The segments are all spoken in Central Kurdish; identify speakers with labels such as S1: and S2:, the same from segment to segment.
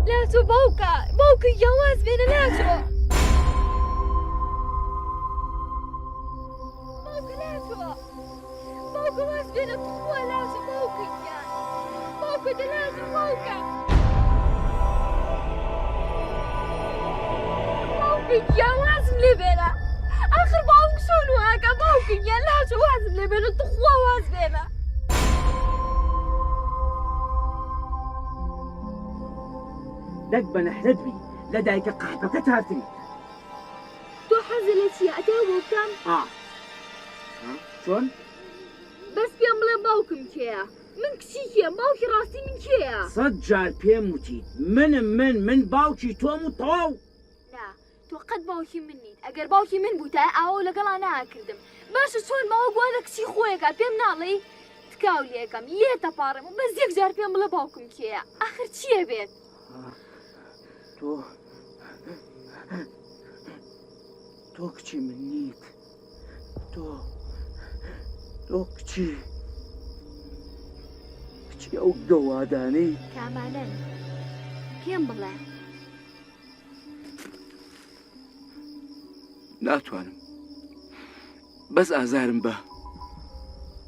S1: لاتو باوکە یاواز بێنە لاتۆ باوکە واز بێنە توخوا لاتۆ باوکەیان باوکە دەلاتۆ باوکە یاوازم لێ بێنە آخر باوک چۆن واکە باوکەیان لاتۆ وازم لێ بێنە توخوا واز بێنە
S2: لەک بە نەحرەت بی لە دایکە قەحبەکە تارتری
S1: تۆ حەزە لە چیە ئەتێ بۆ بکەم
S2: چۆن؟
S1: بەس پێم بڵێ باوکم کێیە من کچی کێم باوکی ڕاستی من کێیە
S2: 100 جار پێم وتیت من باوکی تۆم و تەواو
S1: نا تۆ قەت باوکی من نیت ئەگەر باوکی من بووتە ئاوە لەگەڵا ناکردم باشە چۆن ماوە گوادە کچی خۆیەکە پێم ناڵێ تکاو لێکەم لێتە پاڕم و بەس یەک جار پێم بڵێ باوکم کێیە ئاخر چییە بێت
S2: تۆ کچی من نیت تۆ کچی ئەو گەوادانەی
S1: کامانن پێم بڵێ
S2: ناتوانم بەس ئازارم بە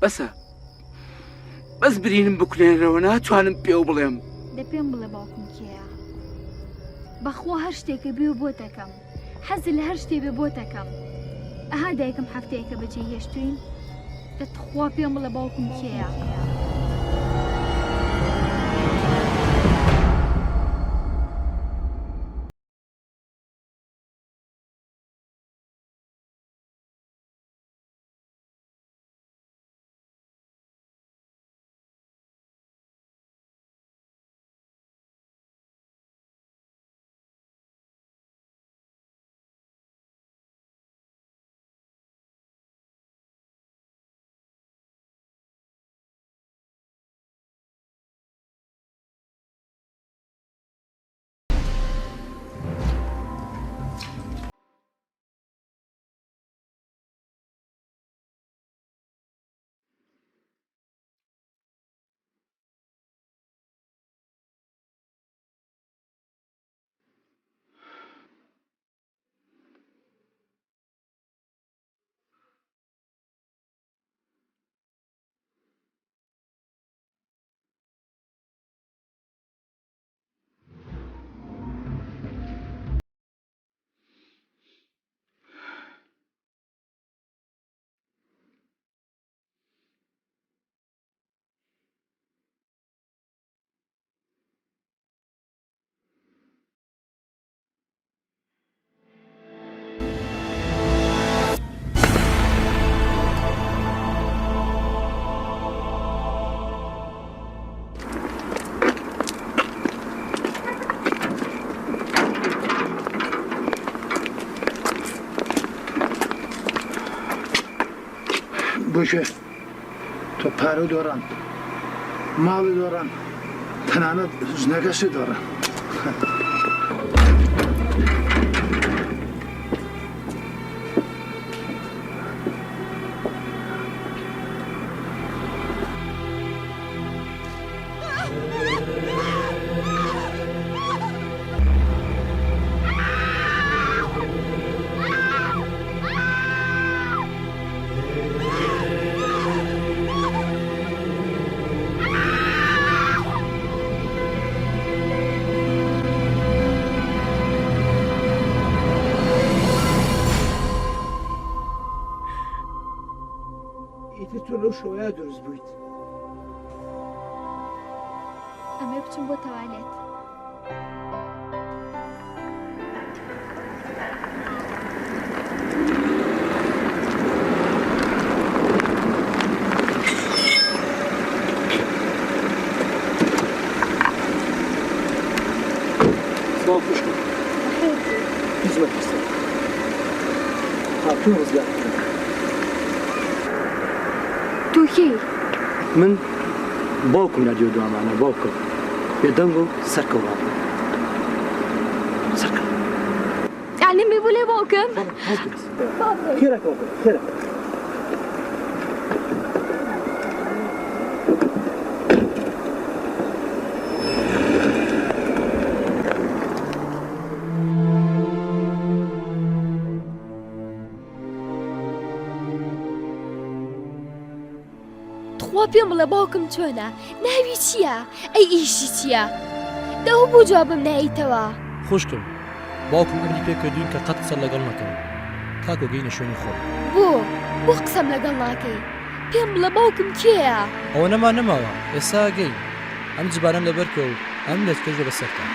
S2: بەسە بەس برینم بکوێنەوە ناتوانم پێو بڵێم
S1: دە پێم بڵێ باوکم کێیە بەخوا هەر شتێکە بێ بۆ دەکەم حەزی لە هەر شتێ بێ بۆ دەکەم ئەها دایکم هەفتەیەکە بەجێ هێشتوین دەتخوا پێم بڵێ باوکم کێیە
S3: بۆشێ تۆ پارە دۆڕان ماڵی دۆڕان تەنانەت ژنەکەشی دۆڕان تۆ لەو شەوەیە دروست بوویت
S1: ئەمێ بچم بۆ تەوالێت
S2: سڵاو خوشکم هیچ مەترسە هاتووم ڕزگار
S1: تۆ کێی
S2: من باوکم لە دیۆ دوامانە باوکم بێدەنگ و سەرکەوڵات سەرکە
S1: یعنی بێ بۆ لێ باوکم
S2: خێرەکەوە خێرە
S1: وا پێم بڵێ باوکم چۆنە ناوی چییە ئەی ئیشی چییە دەو بۆ جوابم نایتەوە
S4: خوشکم باوکم ئەمری پێکردوین کە قەت قسە لەگەڵ نەکەم تاکو گەینە شوێنی خۆم
S1: بۆ قسەم لەگەڵ ناکەی پێم بڵێ باوکم کێیە
S4: ئەوە نەماوە ئێستا گەی ئەم جبارەم لەبەرکە و ئەم لێتکەژە بەسەرتە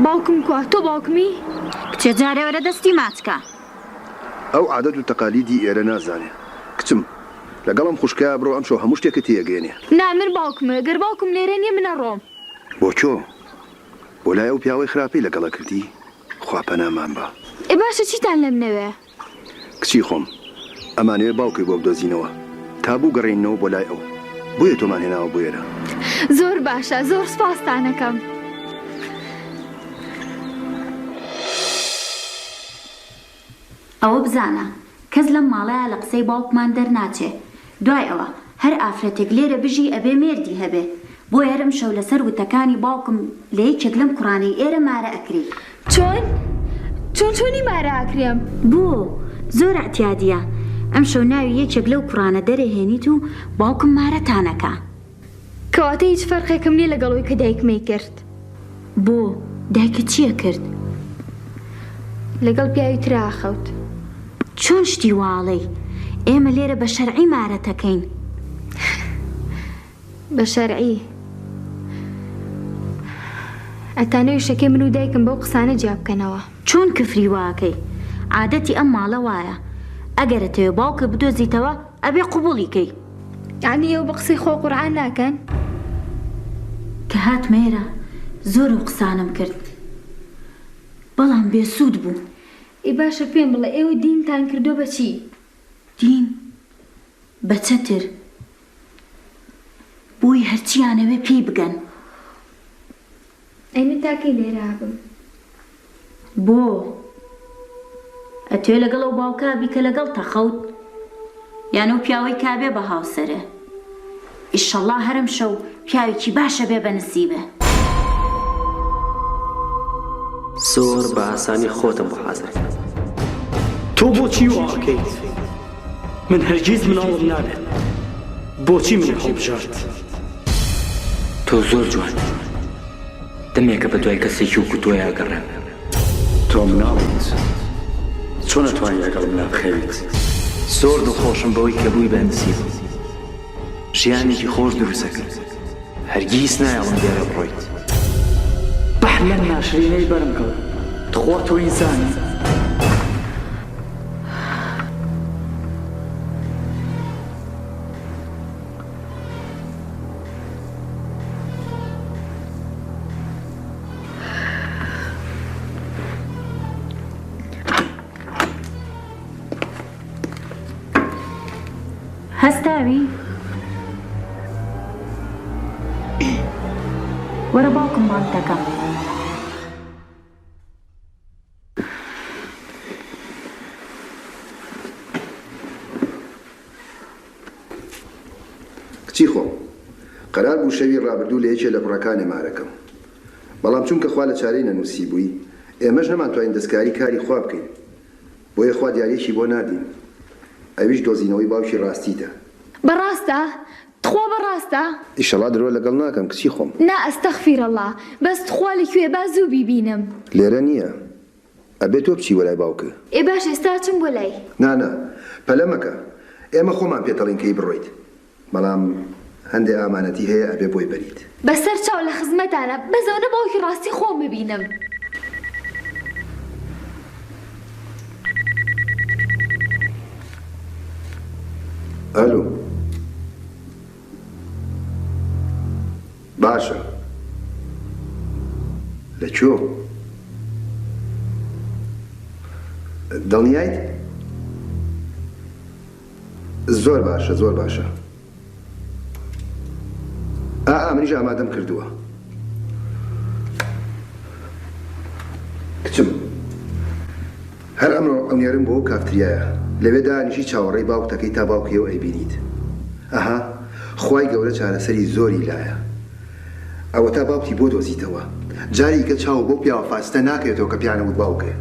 S1: باوکم کووە تۆ باوکمی
S5: کچێ جارێوەرە دەستی ماچکە
S6: ئەو عادەت و تەقالیدی ئێرە نازانێ کچم لەگەڵم خوشکە بڕۆ ئەم شەو هەموو شتێکە تێگەێنێ
S1: نامر باوکمە گەر باوکم لێرە نییە منە ڕۆم
S6: بۆ چۆ بۆ لای ئەو پیاوەی خراپەی لەگەڵە کردی خواپەنامان بە
S1: ئێ باشە چیتان لەم نەوێ
S6: کچی خۆم ئەمانوێ باوکی بۆ بدۆزینەوە تا بوو گەڕێنەوە بۆ لای ئەو بۆیە تۆمان هێناوە بۆ ئێرە
S1: زۆر باشە زۆر سپاستانەکەم
S5: ئەوە بزانە کەس لەم ماڵەیە لە قسەی باوکمان دەرناچێ دوای ئەوە هەر ئافرەتێک لێرە بژی ئەبێ مێردی هەبێ بۆ ئێرەم شەو لەسەر وتەکانی باوکم لە یەکێک لەم قوڕانەی ئێرە مارە ئەکری
S1: چۆنی مارە ئاکرێم
S5: بۆ زۆر ئەتیادیە ئەم شەو ناوی یەکێک لەو قوڕانە دەرەهێنیت و باوکم مارەتانەکە
S1: کەواتە هیچ فەرقێکم نییە لەگەڵەوەی کە دایکمەی کرد
S5: بۆ دایکە چییە کرد
S1: لەگەڵ پیاوی ترا خەوت
S5: چۆن شتی واڵەی ئێمە لێرە بە شەرعی مارەتەکەین
S1: بە شەرعی ئەتانەوی شەکەی من و دایکم بەو قسانە جیاب بکەنەوە
S5: چۆن کفری واکەی عادەتی ئەم ماڵە وایە ئەگەرەتەوێ باوکە بدۆزیتەوە ئەبێ قوبوڵیکەی
S1: یعنی ئەو بە قسەی خۆ قورعان ناکەن
S5: کە هات مێرە زۆر و قسانم کرد بەڵام بێسوود بوو
S1: ئێ باشە پێم بڵێ ئێوە دینتان کردو بە چی
S5: دین بە چەتر بۆی هەرچیانەوێ پێی بگەن
S1: ئەی من تاکەی لێرە هابم
S5: بۆ ئەتوێ لەگەڵ ئەو باوکە بیکە لەگەڵ تەخەوت یان ئەو پیاوەی کابێ بە هاوسەرە ئیشەڵڵا هەرم شەو پیاوێکی باشە بێ بە نسیبە
S2: زۆر بە ئاسانی خۆتم بۆ حازر تۆ بۆچی واکەیت من هەرگیز مناڵم نابێت بۆچی من هەڵبژارد
S7: تۆ زۆر جوان دەمێکە بە دوای کەسێکی وکو تۆ یاگەڕێ
S6: تۆ مناڵیت چۆن نەتوانی لەگەڵم نابخەویت
S7: زۆر دڵخۆشم بەوەی کە بووی بەنسیب ژیانێکی خۆش دروستە کرد هەرگیز نایەڵم دێرە بڕۆیت
S2: بەحلەن ناشرینەی بەرم کەوت تخوا تۆ ئینسانی
S5: هەستاوی وەرە باوکم بانگ دەکەم
S6: کچی خۆم قەرار بوو شەوی ڕابردوو لە یەکێ لە کوڕەکانی مارەکەم بەڵام چونکە خوا لە چارەی نەنووسی بووی ئێمەش نەمانتوانین دەستکاری کاری خوا بکەین بۆیە خوا دیارێکی بۆ نادین ئەویش دۆزینەوەی باوکی ڕاستیتە
S1: بەڕاستە تخوا بەڕاستە؟
S6: ئیشەڵا درۆ لەگەڵ ناکەم کچی خۆم
S1: نا ئەستەغفیرەڵڵا بەس تخوا لەکوێ با زوو بیبینم.
S6: لێرە نییە ئەبێت تۆ بچی وەلای باوکە.
S1: ئێ باش ئێستا چم بۆ لای.
S6: نانە پەلە مەکە ئێمە خۆمان پێتەڵین کەی بڕۆیت بەڵام هەندێک ئامانەتی هەیە ئەبێ بۆی بەریت.
S1: بەسەر چاو لە خزمەتانە بەزەونە باوکی ڕاستی خۆم ببینم.
S6: ئەلو باشە لەکوێ دڵنیایت؟ زۆر باشە زۆر باشە منیش ئامادەم کردووە کچم هەر ئەمڕۆ ئەونێرم بۆ کافتریایە لەوێ دانیشی چاوەڕێی باوکتەکەی تا باوکیەوە ئەیبینیت ئەها خوای گەورە چارەسەری زۆری لایە ئەوە تا باوکی بۆ دۆزیتەوە جاری کە چاو بۆ پیاوە فاستە ناکەوێتەوە کە پیانەوت باوکێ